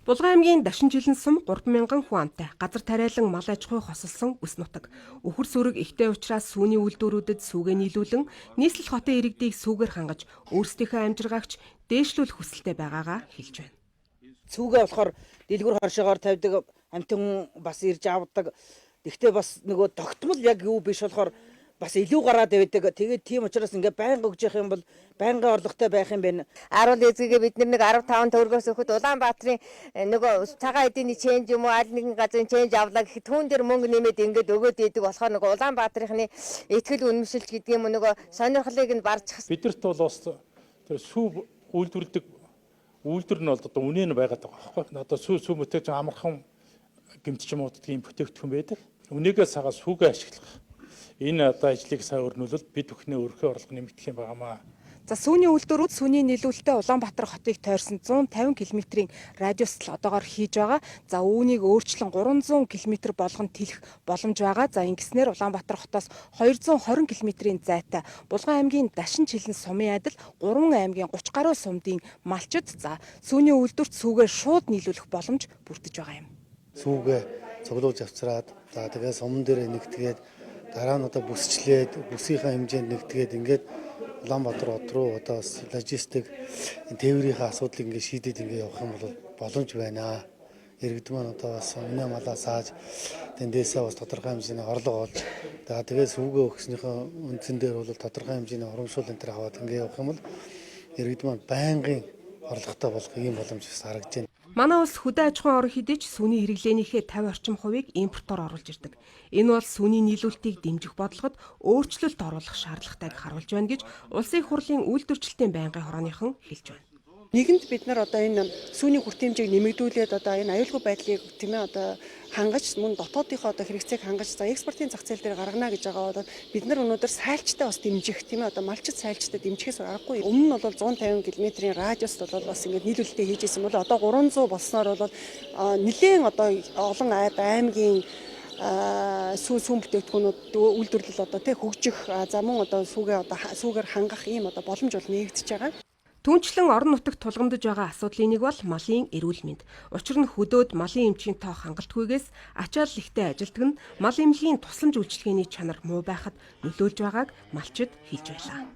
Булган аймгийн Дашин жилэн сум 3,000 хүн амтай газар тариалан мал аж ахуй хосолсон үс нутаг. Үхэр сүрэг ихтэй учраас сүүний үйлдвэрүүдэд сүүгээ нийлүүлэн нийслэл хотын иргэдийг сүүгээр хангаж өөрсдийнхөө амжиргаагч дээшлүүлэх хүсэлтэй байгаагаа хэлж байна. Сүүгээ болохоор дэлгүр хоршоогоор тавьдаг, амтэн хүн бас ирж авдаг. Гэхдээ бас нөгөө тогтмол яг юу биш болохоор бас илүү гараад байдаг. Тэгээд тийм учраас ингээ байнга өгж явах юм бол байнгын орлоготой байх юм байна. Аруул эзэгээ бид нэг 15 төгрөгөөс өгөхөд Улаанбаатарын нөгөө цагаан эдийн ченж юм уу аль нэгэн газрын ченж авлаа гэхэд түүн дээр мөнгө нэмээд ингээд өгөөд идэг болохоор нөгөө Улаанбаатарынхны ихтгэл үнэмшилж гэдэг юм нөгөө сонирхлыг нь барж бидэрт бол бас тэр сүү үйлдвэрлэдэг үйлдвэр нь бол одоо үнэ нь байгаад байгаа байхгүй. Одоо сүү мөтөж амархан гэмтчмүүд тийм бүтээгдэхүүн байдаг. Үнийгээ сагаа сүүгээ ашиглах. Энэ одоо ажлыг сайн өрнүүлвэл бид бүхний өрхөө орлого нэмэгдэх юм байнамаа. За сүүний үйлдвэрүүд сүүний нийлүүлэлтэд Улаанбаатар хотыг тойрсон 150 км-ийн радиустал одоогоор хийж байгаа. За үүнийг өөрчлөн 300 км болгон тэлэх боломж байгаа. За ингэснээр Улаанбаатар хотоос 220 км-ийн зайтай Булган аймгийн Дашин жилэн сумын адил 3 аймгийн 30 гаруй сумдын малчид за сүүний үйлдвэрт сүүгээ шууд нийлүүлэх боломж бүрдэж байгаа юм. Сүүгээ цуглуулж авчраад за тэгээ суман дээр нэгтгээд дараа нь одоо бүсчлээд бүсийнхаа хэмжээнд нэгтгээд ингээд Улаанбаатар хот руу одоо логистик тээврийн асуудлыг ингээд шийдээд ингээд явах юм бол боломж байна. Иргэд маань одоо бас өмнө малаа сааж тэндээсээ бас тодорхой хэмжээний орлого олж тэгээ сүүгээ өгснөхийн үндсэн дээр бол тодорхой хэмжээний урамшуул энэ төр аваад ингээд явах юм бол иргэд маань байнгын орлоготой болох ийм боломж бас харагдаж байна. Манай улс хөдөө аж ахуйн орон хэдий ч сүүний хэрэглээнийхээ 50 орчим хувийг импортоор оруулж ирдэг. Энэ бол сүүний нийлүүлэлтийг дэмжих бодлогод өөрчлөлт оруулах шаардлагатайг харуулж байна гэж Улсын их хурлын үйлдвэрчлэлтийн байнгын хорооныхон хэлж байна. Нэгэнд бид нар одоо энэ сүүний хүртээмжийг нэмэгдүүлээд одоо энэ аюулгүй байдлыг тийм ээ одоо хангаж мөн дотоодынхоо одоо хэрэгцээг хангаж за экспортын зах зээл дээр гаргана гэж байгаа бол бид нар өнөөдөр сайлчтай бас дэмжих тийм ээ одоо малчид сайлчтай дэмжихээс аргагүй. Өмнө нь бол 150 км-ийн радиуст бол бас ингээд нийлүүлэлтээ хийж исэн бол одоо 300 болсноор бол нэлээд одоо олон аймгийн сүүн бүтээгдэхүүнүүд үйлдвэрлэл одоо тэг хөгжих за мөн одоо сүүгээр хангах ийм одоо боломж бол нэгдэж байгаа. Түүнчлэн орон нутагт тулгамдж байгаа асуудлын нэг бол малын эрүүл мэнд. Учир нь хөдөөд малын эмчийн тоо хангалтгүйгээс ачаал ихтэй ажилтг нь мал эмнэлгийн тусламж үйлчилгээний чанар муу байхад нөлөөлж байгааг малчид хэлж байлаа.